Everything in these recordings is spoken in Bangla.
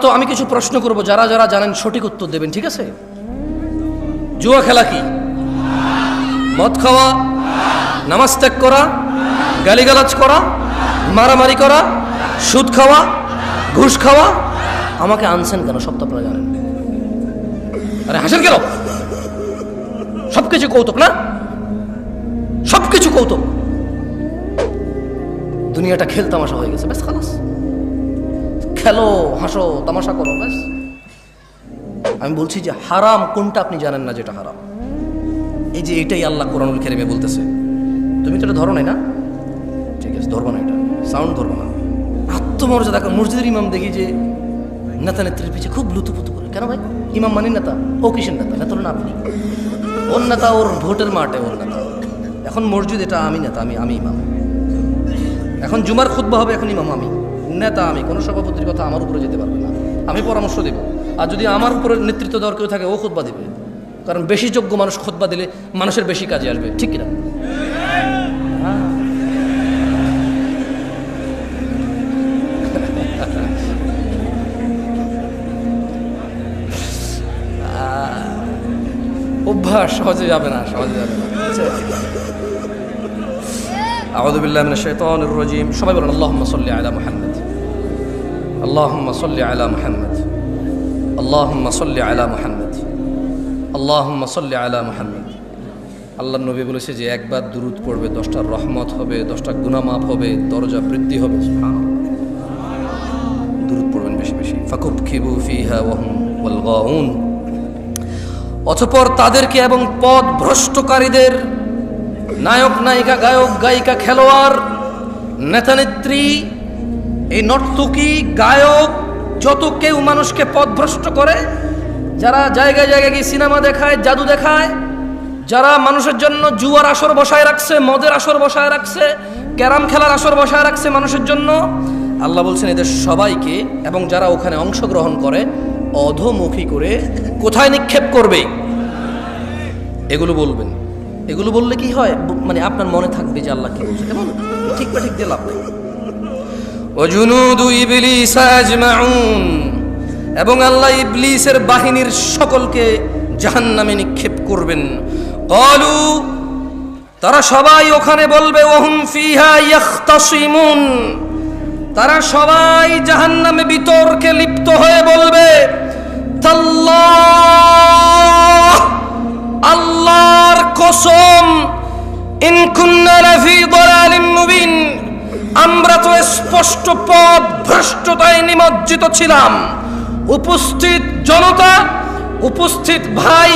তো আমি কিছু প্রশ্ন করব, যারা যারা জানেন সঠিক উত্তর দেবেন, ঠিক আছে? জুয়া খেলা কি? মদ খাওয়া, নামাজ ত্যাগ করা, গালিগালাজ করা, মারামারি করা, সুদ খাওয়া, ঘুষ খাওয়া। আমাকে আনছেন কেন? সব তো আপনারা জানেন। আরে হাসেন কেন? সবকিছু কৌতুক না? সবকিছু কৌতুক। দুনিয়াটা খেল তামাশা হয়ে গেছে, ব্যাস খালাস। খেলো, হাসো, তামাশা করো, ব্যাস। আমি বলছি যে হারাম কোনটা আপনি জানেন না যেটা হারাম। এই যে এটাই আল্লাহ কোরআনুল কারীমে বলতেছে। তুমি তো এটা ধরো নাই না? ঠিক আছে, ধরবো না, এটা সাউন্ড ধরবো না। আত্মমর্যাদা। মসজিদের ইমাম দেখি যে নেতা নেত্রীর পিছিয়ে খুব লুতুপুতু করে। কেন ভাই? ইমাম মানি নেতা? ও কিসের নেতা? নেতা না আপনি। ওর নেতা ওর ভোটের মাঠে ওর নেতা। এখন মসজিদ এটা আমি নেতা, আমি ইমাম। এখন জুমার খুতবা হবে, এখন ইমাম আমি, নেতা আমি। কোনো সভাপতির কথা আমার উপরে যেতে পারবে না। আমি পরামর্শ দেব। আর যদি আমার উপরে নেতৃত্ব দেওয়ার কেউ থাকে, ও খুতবা দিবে। কারণ বেশি যোগ্য মানুষ খুতবা দিলে মানুষের বেশি কাজে আসবে, ঠিক কিনা? অভ্যাস সহজে যাবে না, সহজে যাবে না। আউযু বিল্লাহি মিনাশ শাইতানির রাজীম। সবাই বলেন আল্লাহুম্মা সাল্লি আলা মুহাম্মদ, আল্লাহুম্মা সাল্লি আলা মুহাম্মদ, আল্লাহুম্মা সাল্লি আলা মুহাম্মদ, আল্লাহুম্মা সাল্লি আলা মুহাম্মদ। আল্লাহর নবী বলেছে যে একবার দুরূদ পড়বে 10টা রহমত হবে, 10টা গুনাহ মাফ হবে, দরজা বৃদ্ধি হবে। সুবহানাল্লাহ। দুরূদ পড়বেন বেশি বেশি। ফাকুবকিবু ফিহা ওয়া হুম ওয়াল গাউন। অতঃপর তাদেরকে এবং পথ ভ্রষ্টকারীদের, নায়ক নায়িকা, গায়ক গায়িকা, খেলোয়াড়, নেতানেত্রী, এই নর্তকী, গায়ক, যত কেউ মানুষকে পথভ্রষ্ট করে, যারা জায়গায় জায়গায় গিয়ে সিনেমা দেখায়, জাদু দেখায়, যারা মানুষের জন্য জুয়ার আসর বসায় রাখছে, মদের আসর বসায় রাখছে, ক্যারাম খেলার আসর বসায় রাখছে মানুষের জন্য, আল্লাহ বলছেন এদের সবাইকে এবং যারা ওখানে অংশগ্রহণ করে অধোমুখী করে কোথায় নিক্ষেপ করবে? এগুলো বলবেন। এগুলো বললে কি হয়? মানে আপনার মনে থাকবে যে আল্লাহ কি বলছে। কেমন ঠিক বা ঠিক দিয়ে লাভ নেই। ওয়াজুনুদু ইবলিস আজমাউন। এবং আল্লাহ ইবলিসের বাহিনীর সকলকে জাহান্নামে নিক্ষেপ করবেন। ক্বালু, তারা সবাই ওখানে বলবে, ওয়াহুম ফিহা ইয়াখতাসিমুন। তারা সবাই জাহান্নামে বিতর্কে লিপ্ত হয়ে বলবে, তাল্লাহ, আল্লাহর কসম, ইন কুন্না লাফি দালালিম মুবিন, আমরা তো স্পষ্ট পথ ভ্রষ্টতায় নিমজ্জিত ছিলাম। উপস্থিত জনতা, উপস্থিত ভাই,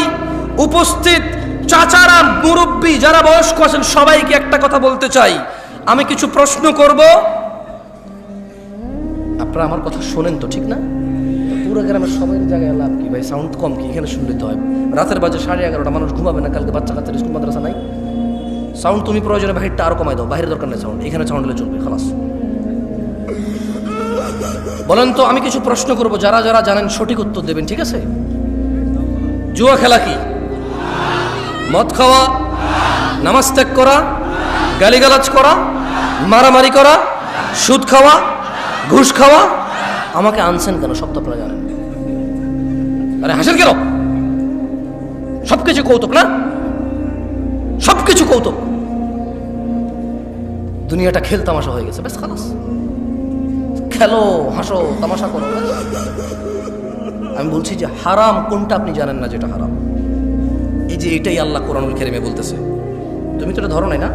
উপস্থিত চাচারা, মুরব্বী যারা বয়স্ক আছেন, সবাইকে একটা কথা বলতে চাই। আমি কিছু প্রশ্ন করব, আপনারা আমার কথা শোনেন তো, ঠিক না? পুরো গ্রামের সবাই জায়গায় লাভ কি ভাই? সাউন্ড কম কি? এখানে শুনলে তো হয়। রাতের বাজে 11:30, মানুষ ঘুমাবে না, কালকে বাচ্চা কাচ্চার স্কুল মাদ্রাসা নাই। সাউন্ড তুমি প্রয়োজনে বাহিরটা আরো কমাই দাও, বাইরের দরকার নেই সাউন্ড, এখানে সাউন্ড হলে চলবে, খালাস। বলেন তো আমি কিছু প্রশ্ন করব, যারা যারা জানেন সঠিক উত্তর দেবেন, ঠিক আছে? জুয়া খেলা কি? মদ খাওয়া, নামাজ ত্যাগ করা, গালিগালাজ করা, মারামারি করা, সুদ খাওয়া, ঘুষ খাওয়া। আমাকে আনছেন কেন? সব তো আপনারা জানেন। আরে হাসেন কেন? সবকিছু কৌতুক না? সবকিছু কৌতুক। দুনিয়াটা খেল তামাশা হয়ে গেছে, ব্যাস খালাস। খেলো, হাসো, তামাশা করো, ব্যাস। আমি বলছি যে হারাম কোনটা আপনি জানেন না যেটা হারাম। এই যে এটাই আল্লাহ কোরআনুল কারীমে বলতেছে। তুমি তো এটা ধরো নাই না?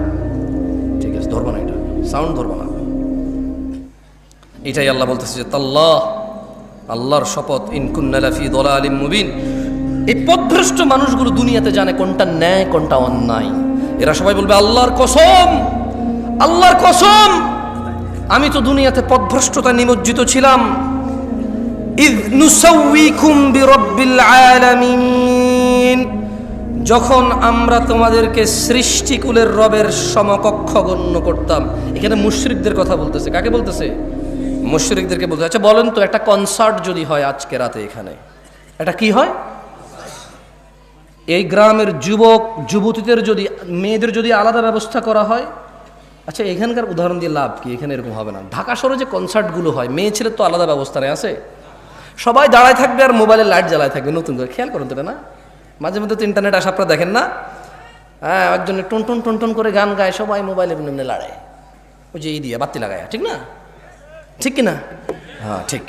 ঠিক আছে, ধরবো না, এটা সাউন্ড ধরবো না। এটাই আল্লাহ বলতেছে যে তাল্লাহ, আল্লাহর শপথ, ইন কুন্না লাফি দালালিম মুবিন। এই পথভ্রষ্ট মানুষগুলো দুনিয়াতে জানে কোনটা ন্যায় কোনটা অন্যায়। এরা সবাই বলবে আল্লাহর কসম, আল্লাহর কসম, আমি তো দুনিয়াতে পথভ্রষ্টতায় নিমজ্জিত ছিলাম। ইয নুসাউইকুম বিরাব্বিল আলামিন, যখন আমরা তোমাদেরকে সৃষ্টিকুলের রবের সমকক্ষ গণ্য করতাম। এখানে মুশরিকদের কথা বলতেছে। কাকে বলতেছে? মুশরিকদেরকে বলতে। আচ্ছা বলেন তো, একটা কনসার্ট যদি হয় আজকে রাতে এখানে, এটা কি হয়? এই গ্রামের যুবক যুবতীদের যদি, মেয়েদের যদি আলাদা ব্যবস্থা করা হয়। আচ্ছা এখানকার উদাহরণ দিয়ে লাভ কি? এখানে এরকম হবে না। ঢাকা শহরে যে কনসার্টগুলো হয়, মেয়ে ছেলের তো আলাদা ব্যবস্থা নেই, আছে? সবাই দাঁড়ায় থাকবে আর মোবাইলের লাইট জ্বালায় থাকবে নতুন করে। খেয়াল করুন তো না, মাঝে মধ্যে তো ইন্টারনেট আসা আপনারা দেখেন না, হ্যাঁ, একজনে টন টন টন করে গান গায়, সবাই মোবাইলের নিম্নে লাড়ায়, ওই যে এই দিয়ে বাতি লাগায়, ঠিক না? ঠিক কিনা? হ্যাঁ ঠিক।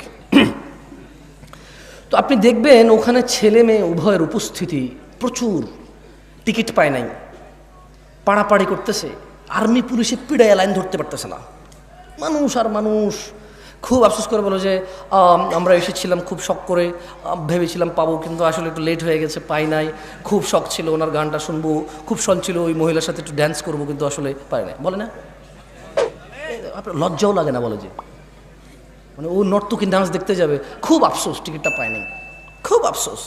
তো আপনি দেখবেন ওখানে ছেলে মেয়ে উভয়ের উপস্থিতি প্রচুর, টিকিট পায় নাই, পাড়াপাড়ি করতেছে, আর্মি পুলিশে পিড়ায় লাইন ধরতে পারতেছে না, মানুষ আর মানুষ। খুব আফসোস করে বলো যে আমরা এসেছিলাম খুব শখ করে, ভেবেছিলাম পাবো, কিন্তু আসলে একটু লেট হয়ে গেছে, পাই নাই। খুব শখ ছিল ওনার গানটা শুনবো, খুব শখ ছিল ওই মহিলার সাথে একটু ড্যান্স করবো, কিন্তু আসলে পাই নাই। বলে না, আপনার লজ্জাও লাগে না বলে যে মানে ও নর্তকী ডান্স দেখতে যাবে, খুব আফসোস টিকিটটা পায় নাই, খুব আফসোস।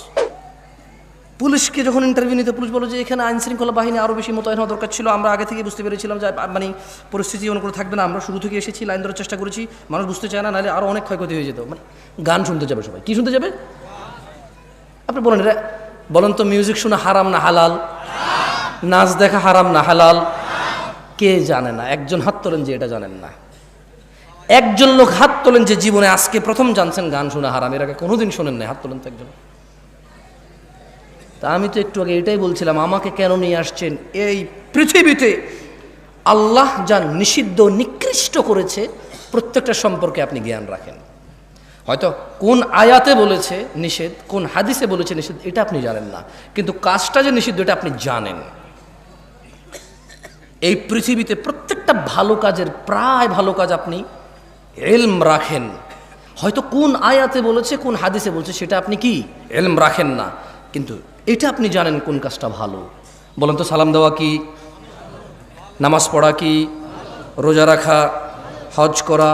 পুলিশকে যখন ইন্টারভিউ নিতে পুলিশ বলো যে এখানে আইন শৃঙ্খলা বাহিনী আরও বেশি মোতায়েন হওয়া দরকার ছিল, আমরা আগে থেকে বুঝতে পেরেছিলাম যে মানে পরিস্থিতি অন্য করে থাকবে না, আমরা শুরু থেকে এসেছি, লাইন ধরার চেষ্টা করেছি, মানুষ বুঝতে চায় না, নাহলে আরও অনেক ক্ষয়ক্ষতি হয়ে যেত। মানে গান শুনতে যাবে সবাই, কি শুনতে যাবে? আপনি বলেন এটা, বলেন তো মিউজিক শোনা হারাম না হালাল? নাচ দেখা হারাম না হালাল? কে জানে না? একজন হাত তোলেন যে এটা জানেন না। একজন লোক হাত তোলেন যে জীবনে আজকে প্রথম জানছেন গান শোনা হারাম, এর আগে কোনোদিন শোনেন নাই, হাত তোলেন তো একজন। তা আমি তো একটু আগে এটাই বলছিলাম, আমাকে কেন নিয়ে আসছেন এই পৃথিবীতে? আল্লাহ যা নিষিদ্ধ নিকৃষ্ট করেছে প্রত্যেকটা সম্পর্কে আপনি জ্ঞান রাখেন। হয়তো কোন আয়াতে বলেছে নিষেধ, কোন হাদিসে বলেছে নিষেধ, এটা আপনি জানেন না, কিন্তু কাজটা যে নিষিদ্ধ এটা আপনি জানেন। এই পৃথিবীতে প্রত্যেকটা ভালো কাজের, প্রায় ভালো কাজ আপনি ইলম রাখেন। হয়তো কোন আয়াতে বলেছে, কোন হাদিসে বলছে সেটা আপনি কি ইলম রাখেন না, কিন্তু এটা আপনি জানেন কোন কাজটা ভালো। বলেন তো, সালাম দেওয়া কি, নামাজ পড়া কি, রোজা রাখা, হজ করা,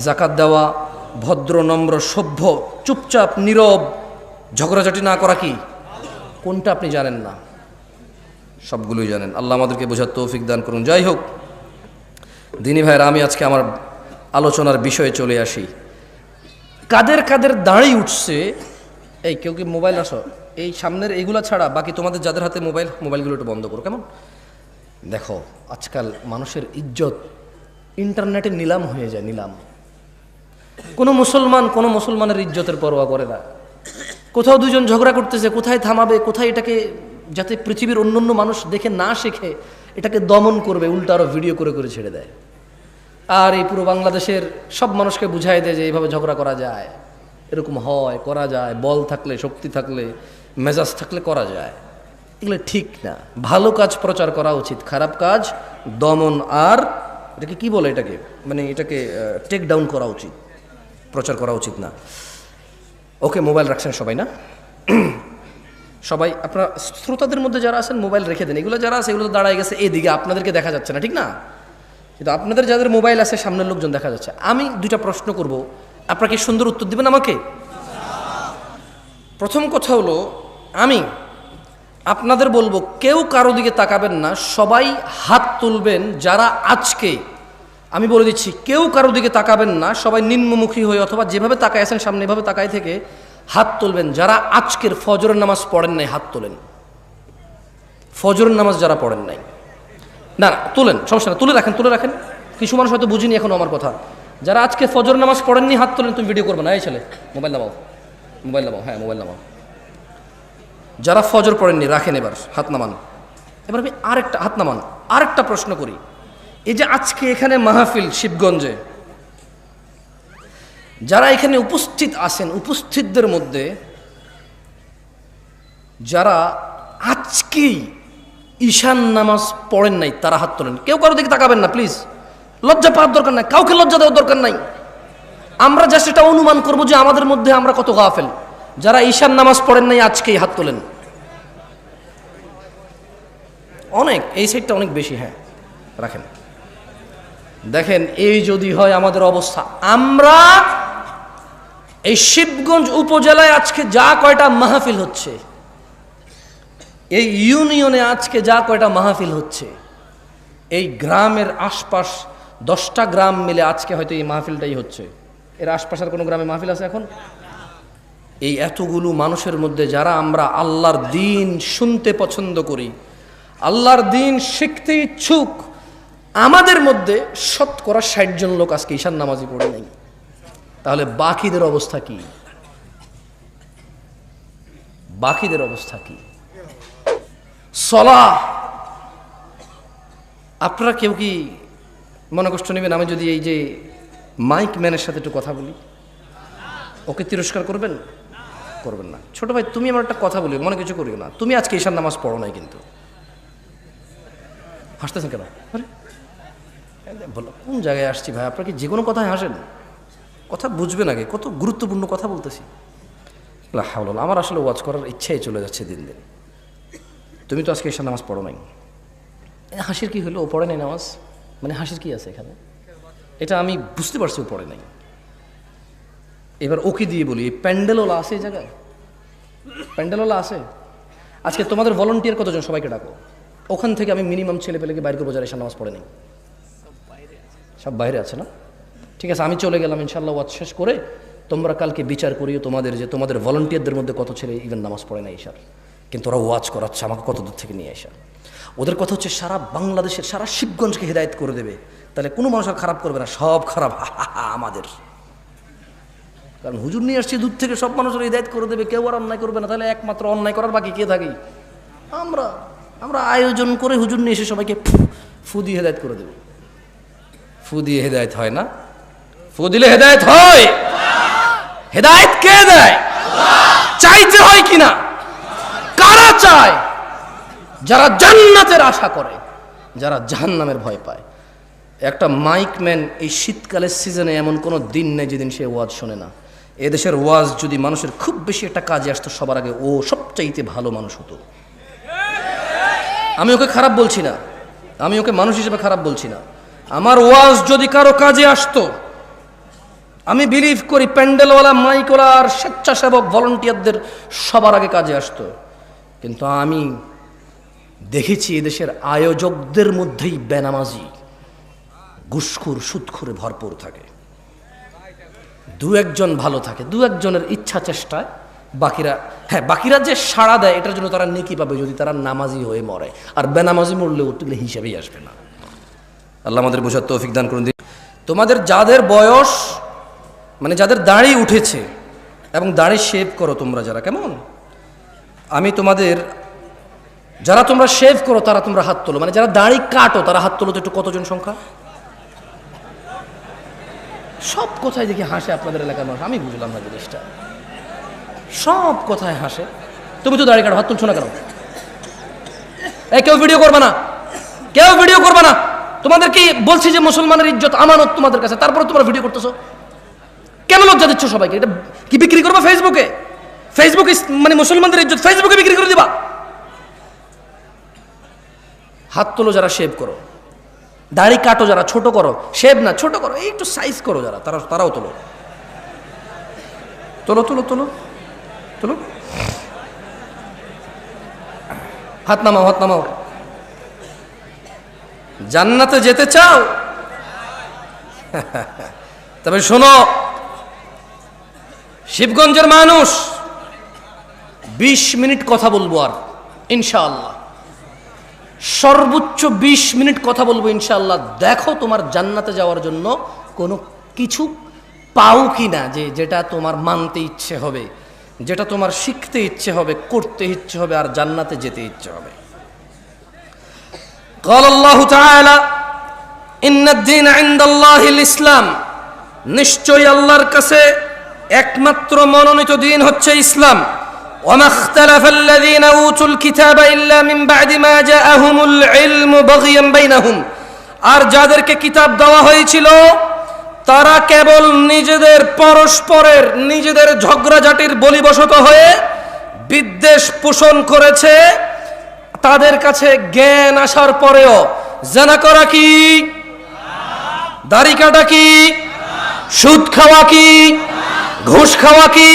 জাকাত দেওয়া, ভদ্র নম্র সভ্য চুপচাপ নীরব ঝগড়াঝাটি না করা কি, কোনটা আপনি জানেন না? সবগুলোই জানেন। আল্লাহ আমাদেরকে বোঝার তৌফিক দান করুন। যাই হোক দিনী ভাইরা, আমি আজকে আমার আলোচনার বিষয়ে চলে আসি। কাদের কাদের দাঁড়িয়ে উঠছে, এই কেউ কি মোবাইল আসো, এই সামনের এইগুলা ছাড়া বাকি তোমাদের যাদের হাতে মোবাইলগুলো একটু বন্ধ করো কেমন? দেখো আজকাল মানুষের ইজ্জত ইন্টারনেটে নিলাম হয়ে যায়, নিলাম। কোনো মুসলমানের ইজ্জতের পরোয়া করে না। কোথাও দুজন ঝগড়া করতেছে, কোথায় থামাবে, কোথায় এটাকে যাতে পৃথিবীর অন্যান্য মানুষ দেখে না শেখে এটাকে দমন করবে, উল্টা আরও ভিডিও করে করে ছেড়ে দেয়। আর এই পুরো বাংলাদেশের সব মানুষকে বুঝাই দেয় যে এইভাবে ঝগড়া করা যায়, এরকম হয়, করা যায়, বল থাকলে, শক্তি থাকলে, মেজাজ থাকলে করা যায়। এগুলো ঠিক না। ভালো কাজ প্রচার করা উচিত, খারাপ কাজ দমন আর এটাকে কি বলে, এটাকে মানে এটাকে টেক ডাউন করা উচিত, প্রচার করা উচিত না। ওকে, মোবাইল রাখছেন সবাই না? সবাই আপনারা শ্রোতাদের মধ্যে যারা আছেন মোবাইল রেখে দেন। এগুলো যারা আছে এগুলো তো দাঁড়ায় গেছে এদিকে, আপনাদেরকে দেখা যাচ্ছে না, ঠিক না? কিন্তু আপনাদের যাদের মোবাইল আছে সামনের লোকজন দেখা যাচ্ছে। আমি দুইটা প্রশ্ন করব, আপনারা কি সুন্দর উত্তর দিবেন আমাকে? প্রথম কথা হলো, আমি আপনাদের বলবো কেউ কারো দিকে তাকাবেন না, সবাই হাত তুলবেন যারা আজকে, আমি বলে দিচ্ছি, কেউ কারো দিকে তাকাবেন না, সবাই নিম্নমুখী হয়ে অথবা যেভাবে তাকায় আছেন সামনে এভাবে তাকায় থেকে হাত তুলবেন যারা আজকের ফজরের নামাজ পড়েন নাই। হাত তোলেন ফজরের নামাজ যারা পড়েন নাই। না না, তোলেন, সমস্যা না, তুলে রাখেন। কিছু মানুষ হয়তো বুঝিনি এখনো আমার কথা। যারা আজকে ফজর নামাজ পড়েননি হাত তোলেন। তুমি ভিডিও করবে না, এই ছেলে মোবাইল নামাও, হ্যাঁ মোবাইল নামাও। যারা ফজর পড়েননি রাখেন, এবার হাত নামান। এবার আমি আরেকটা হাত নামান, আরেকটা প্রশ্ন করি। এই যে আজকে এখানে মাহফিল শিবগঞ্জে, যারা এখানে উপস্থিত আছেন, উপস্থিতদের মধ্যে যারা আজকেই ঈশান নামাজ পড়েন নাই তারা হাত তোলেন। কেউ কারো দিকে তাকাবেন না প্লিজ, লজ্জা পাওয়ার দরকার নাই, কাউকে লজ্জা দেওয়ার দরকার নাই। আমরা যা সেটা অনুমান করবো যে আমাদের মধ্যে আমরা কত গাফেল। যারা ঈশান নামাজ পড়েন নাই আজকেই হাত তোলেন। অনেক, এই সাইডটা অনেক বেশি, হ্যাঁ রাখেন। দেখেন এই যদি হয় আমাদের অবস্থা, আমরা এই শিবগঞ্জ উপজেলায় আজকে যা কয়টা মাহফিল হচ্ছে, এই ইউনিয়নে আজকে যা কয়টা মাহফিল হচ্ছে, এই গ্রামের আশপাশ 10টা গ্রাম মিলে আজকে হয়তো এই মাহফিলটাই হচ্ছে। এর আশপাশের কোনো গ্রামে মাহফিল আছে এখন? এই এতগুলো মানুষের মধ্যে যারা আমরা আল্লাহর দ্বীন শুনতে পছন্দ করি, আল্লাহর দ্বীন শিখতে ইচ্ছুক, আমাদের মধ্যে শতকরা 60 জন লোক আজকে ঈশান নামাজি পড়ে নাই। তাহলে বাকিদের অবস্থা কি? বাকিদের অবস্থা কি? সলাহ, আপনারা কেউ কি মনে কষ্ট নেবেন আমি যদি এই যে মাইক ম্যানের সাথে একটু কথা বলি? ওকে তিরস্কার করবেন? করবেন না। ছোট ভাই, তুমি আমার একটা কথা বলি, মনে কিছু করিও না। তুমি আজকে ঈশার নামাজ পড়ো নাই কিন্তু। হাসতেছেন কেন? বলো কোন জায়গায় আসছি ভাই? আপনারা কি যে কোনো কথায় হাসেন? কথা বুঝবেন আগে, কত গুরুত্বপূর্ণ কথা বলতেছি। আমার আসলে ওয়াজ করার ইচ্ছাই চলে যাচ্ছে দিন দিন। তুমি তো আজকে ঈশার নামাজ পড়ো নাই, হাসির কি হলো? ও পড়ে নাই নামাজ, মানে হাসির কি আছে এখানে? এটা আমি বুঝতে পারছি ও পড়ে নাই। এবার ওকে দিয়ে বলি, প্যান্ডেলওয়ালা আছে এই জায়গায়? প্যান্ডেলওয়ালা আছে? আজকে তোমাদের ভলান্টিয়ার কতজন? সবাইকে ডাকো। ওখান থেকে আমি মিনিমাম ছেলে পেলেকে বাইরে করবো যারা ঈশার নামাজ পড়ে নেই। সব বাইরে আছে না? ঠিক আছে, আমি চলে গেলাম ইনশাল্লাহ। ওয়াজ শেষ করে তোমরা কালকে বিচার করিও তোমাদের, যে তোমাদের ভলান্টিয়ারদের মধ্যে কত ছেলে ইভেন নামাজ পড়ে না ঈশার, কিন্তু ওরা ওয়াজ করাচ্ছে আমাকে কত দূর থেকে নিয়ে আসা। ওদের কথা হচ্ছে সারা বাংলাদেশের, সারা শিবগঞ্জকে হেদায়েত করে দেবে। তাহলে কোনো মানুষ আর খারাপ করবে না, সব খারাপ আমাদের। কারণ হুজুর নিয়ে আসছে দূর থেকে, সব মানুষের হেদায়েত করে দেবে, কেউ আর অন্যায় করবে না। তাহলে একমাত্র অন্যায় করার বাকি কে থাকে? আমরা। আমরা আয়োজন করে হুজুর নিয়ে এসে সবাইকে ফু দিয়ে হেদায়েত করে দেবে। ফু দিয়ে হেদায়েত হয় না। ফু দিলে হেদায়েত হয়? হেদায়েত কে দেয়? চাইতে হয় কিনা? কারা চায়? যারা জান্নাতের আশা করে, যারা জাহান্নামের ভয় পায়। একটা মাইকম্যান এই শীতকালের সিজনে এমন কোনো দিন নেই যেদিন সে ওয়াজ শোনে না। এদেশের ওয়াজ যদি মানুষের খুব বেশি একটা কাজে আসতো, সবার আগে ও সবচাইতে ভালো মানুষ হতো। আমি ওকে খারাপ বলছি না, আমি ওকে মানুষ হিসেবে খারাপ বলছি না। আমার ওয়াজ যদি কারো কাজে আসতো, আমি বিলিভ করি প্যান্ডেলওয়ালা, মাইকওয়ালা আর স্বেচ্ছাসেবক ভলান্টিয়ারদের সবার আগে কাজে আসতো। কিন্তু আমি দেখেছি এদেশের আয়োজকদের মধ্যেই বেনামাজি, ঘুষখোর, সুদখোরে ভরপুর থাকে। দু একজন ভালো থাকে, দু একজনের ইচ্ছা চেষ্টায়, বাকিরা যে সাড়া দেয় এটার জন্য তারা নেকি পাবে যদি তারা নামাজি হয়ে মরে। আর বেনামাজি মরলে ওগুলো হিসাবেই আসবে না। আল্লাহ আমাদের বোঝার তৌফিক দান করুন। তোমাদের যাদের বয়স, মানে যাদের দাড়ি উঠেছে এবং দাড়ি শেভ করো তোমরা যারা, কেমন? আমি তোমাদের, যারা তোমরা শেভ করো তারা তোমরা হাত তোলো। মানে যারা দাড়ি কাটো তারা হাত তোলো তো একটু। কতজন সংখ্যা? সব কথায় দেখি হাসে আপনাদের এলাকার মানুষ, আমি বুঝলাম না জিনিসটা। সব কথায় হাসে। তুমি তো দাড়ি কাটো, হাত তুলছো না কেন? কেউ ভিডিও করবে না, কেউ ভিডিও করবে না। তোমাদের কি বলছি যে মুসলমানের ইজ্জত আমানত তোমাদের কাছে, তারপরে তোমরা ভিডিও করতেছো? কেন লজ্জা দিচ্ছ সবাইকে? এটা কি বিক্রি করবা ফেসবুকে? ফেসবুকে মানে মুসলমানদের ইজ্জত ফেসবুকে বিক্রি করে দিবা? হাত তোলো যারা শেভ করো, দাড়ি কাটো যারা, ছোট করো, শেভ না ছোট করো, এই একটু সাইজ করো যারা, তারাও তোলো। তোলো তোলো তোলো তোলো, হাত নামাও, হাত নামাও। জান্নাতে যেতে চাও? তবে শোনো, শিবগঞ্জের মানুষ 20 মিনিট কথা বলবো, আর ইনশাআল্লাহ সর্বোচ্চ 20 মিনিট কথা বলবো ইনশাআল্লাহ। দেখো তোমার জান্নাতে যাওয়ার জন্য কোনো কিছু পাও কিনা, যেটা তোমার মানতে ইচ্ছে হবে, যেটা তোমার শিখতে ইচ্ছে হবে, করতে ইচ্ছে হবে, আর জান্নাতে যেতে ইচ্ছে হবে। قال الله تعالى إن الدين عند الله الإسلام, নিশ্চয়ই আল্লাহর কাছে একমাত্র মনোনীত দিন হচ্ছে ইসলাম। وما اختلف الذين أوتوا الكتاب إلا من بعد ما جاءهم العلم بغيا بينهم, আর যাদেরকে কিতাব দেওয়া হয়েছিল তারা কেবল নিজেদের পরস্পরের নিজেদের ঝগড়াঝাটির বলিবশত হয়ে বিদ্বেষ পোষণ করেছে। তাদের কাছে জ্ঞান আসার পরেও জানা করা কি, দাড়ি কাটা কি, সুদ খাওয়া কি, ঘুষ খাওয়া কি,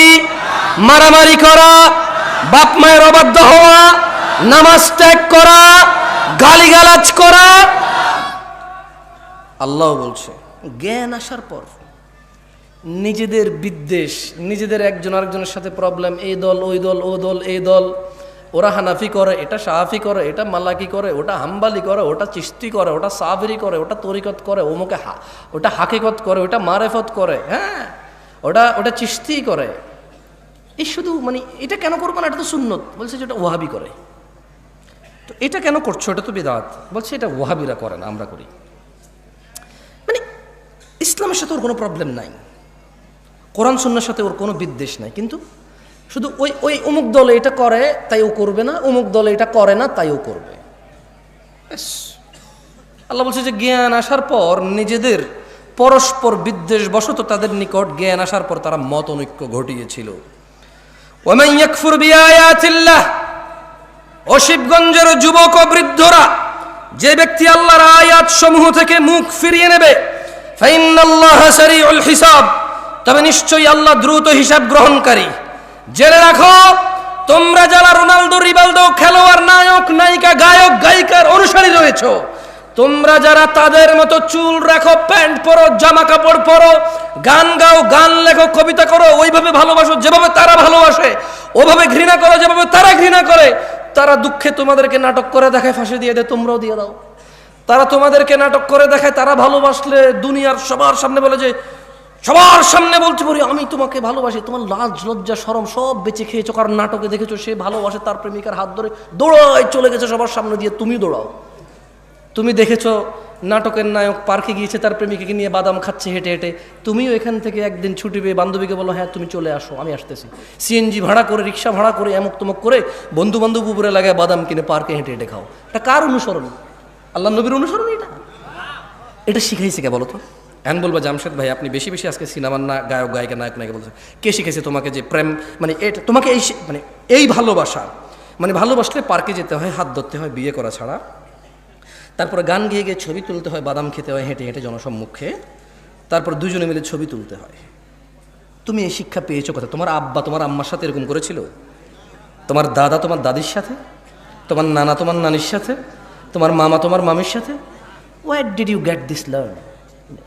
মারামারি করা, বাপ মায়ের অবাধ্য হওয়া, নামাজ ত্যাগ করা, গালিগালাজ করা। আল্লাহ বলছে জ্ঞান আসার পর নিজেদের বিদ্বেষ, নিজেদের একজন আরেকজনের সাথে প্রবলেম, এই দল ওই দল, ও দল এই দল, ওরা হানাফি করে, এটা শাফি করে, এটা মালাকি করে, ওটা হাম্বালি করে, ওটা চিশতি করে, ওটা সাবরি করে, ওটা তরিকত করে, ওমুকে ওটা হাকিকত করে, ওটা মারেফত করে, হ্যাঁ ওটা চিশতি করে। এই শুধু মানে এটা কেন করবো না, এটা তো সুন্নত, বলছে যে এটা ওয়াহাবি করে। তো এটা কেন করছো, এটা তো বিদআত, বলছে এটা ওয়াহাবিরা করে না, আমরা করি। মানে ইসলামের সাথে ওর কোনো প্রবলেম নাই, কোরআন সুন্নাহর সাথে ওর কোনো বিদ্বেষ নাই, কিন্তু শুধু ওই ওই অমুক দলে এটা করে তাই ও করবে না, অমুক দলে এটা করে না তাই ও করবে। আল্লাহ বলছে যে জ্ঞান আসার পর নিজেদের পরস্পর বিদ্বেষ বশত তাদের নিকট জ্ঞান আসার পর তারা মত অনৈক্য ঘটিয়েছিল। ওয়ামান ইয়াকফুর বিআয়াতিল্লাহ, ও শিবগঞ্জের যুবক ও বৃদ্ধরা, যে ব্যক্তি আল্লাহর আয়াত সমূহ থেকে মুখ ফিরিয়ে নেবে, ফাইন্নাল্লাহা সারিউল হিসাব, তবে নিশ্চয়ই আল্লাহ দ্রুত হিসাব গ্রহণকারী। জেনে রাখো, তোমরা যারা রোনালদো রিভালদো খেলোয়াড়, নায়ক নায়িকা, গায়ক গায়িকার অনুসারী রয়েছো, তোমরা যারা তাদের মতো চুল রাখো, প্যান্ট পরো, জামা কাপড় পরো, গান গাও, গান লেখো, কবিতা করো, ওইভাবে ভালোবাসো যেভাবে তারা ভালোবাসে, ওভাবে ঘৃণা করো যেভাবে তারা ঘৃণা করে, তারা দুঃখে তোমাদেরকে নাটক করে দেখায়, ফাঁসি দিয়ে দেয়, তোমরাও দিয়ে দাও। তারা তোমাদেরকে নাটক করে দেখায়, তারা ভালোবাসলে দুনিয়ার সবার সামনে বলে যে, সবার সামনে বলতে পারি আমি তোমাকে ভালোবাসি, তোমার লাজ লজ্জা শরম সব বেঁচে খেয়েছো, কারণ নাটকে দেখেছো সে ভালোবাসে, তার প্রেমিকার হাত ধরে দৌড়ায় চলে গেছে সবার সামনে দিয়ে, তুমি দৌড়াও। তুমি দেখেছো নাটকের নায়ক পার্কে গিয়েছে, তার প্রেমিকাকে নিয়ে বাদাম খাচ্ছে হেঁটে হেঁটে, তুমিও এখান থেকে একদিন ছুটি পেয়ে বান্ধবীকে বলো, হ্যাঁ তুমি চলে আসো, আমি আসতেছি, সিএনজি ভাড়া করে, রিক্সা ভাড়া করে, এমক তমক করে বন্ধু বান্ধব উপরে লাগায় বাদাম কিনে পার্কে হেঁটে হেঁটে খাও। এটা কার অনুসরণ? আল্লাহ নবীর অনুসরণ? এটা শিখাইছে কে বলো তো? এখন বলবো জামশেদ ভাই আপনি বেশি বেশি আজকে সিনেমার না গায়ক গায়িকা নায়ক নায়িকা বলছেন, কে শিখেছে তোমাকে যে প্রেম মানে এটা তোমাকে এই মানে এই ভালোবাসা, মানে ভালোবাসলে পার্কে যেতে হয়, হাত ধরতে হয়, বিয়ে করা ছাড়া, তারপরে গান গেয়ে গিয়ে ছবি তুলতে হয়, বাদাম খেতে হয় হেঁটে হেঁটে জনসম্মুখে, তারপর দুজনে মিলে ছবি তুলতে হয়। তুমি এই শিক্ষা পেয়েছো কোথায়? তোমার আব্বা তোমার আম্মার সাথে এরকম করেছিল? তোমার দাদা তোমার দাদির সাথে? তোমার নানা তোমার নানির সাথে? তোমার মামা তোমার মামির সাথে? What did you get this learn?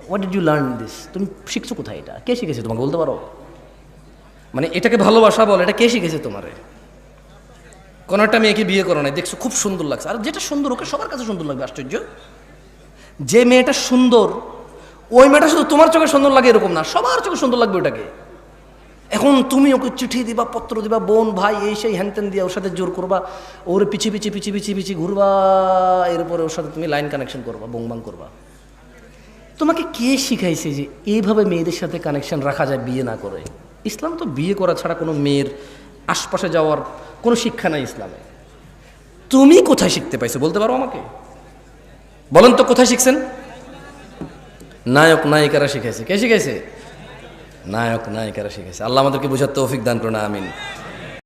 What did you learn this? তুমি শিখছো কোথায়? এটা কে শিখেছে তোমাকে বলতে পারো? মানে এটাকে ভালোবাসা বল, এটা কে শিখেছে তোমারে? কোনো একটা মেয়েকে বিয়ে করো নাই, দেখছো খুব সুন্দর লাগছে, আর যেটা সুন্দর ওকে সবার কাছে সুন্দর লাগবে। আশ্চর্য, যে মেয়েটা সুন্দর ওই মেয়েটা শুধু তোমার চোখে সুন্দর লাগে এরকম না, সবার চোখে সুন্দর লাগবে ওটাকে। এখন তুমি ওকে চিঠি দিবা, পত্র দিবা, বোন ভাই এই সেই হ্যানত্যান দিয়ে ওর সাথে জোর করবা, ওর পিছিয়ে পিছিয়ে পিছিয়ে পিছিয়ে পিছিয়ে ঘুরবা, এরপরে ওর সাথে তুমি লাইন কানেকশন করবা, বংবাং করবা। তোমাকে কে শিখাইছে যে এইভাবে মেয়েদের সাথে কানেকশন রাখা যায় বিয়ে না করে? ইসলাম তো বিয়ে করা ছাড়া কোনো মেয়ের আশপাশে যাওয়ার কোনো শিক্ষা নাই ইসলামে। তুমি কোথায় শিখতে পাইছো বলতে পারো আমাকে? বলেন তো কোথায় শিখছেন? নায়ক নায়িকারা শিখাইছে। কে শিখাইছে? নায়ক নায়িকারা শিখাইছে। আল্লাহ আমাদেরকে বোঝার তৌফিক দান করুন, আমিন।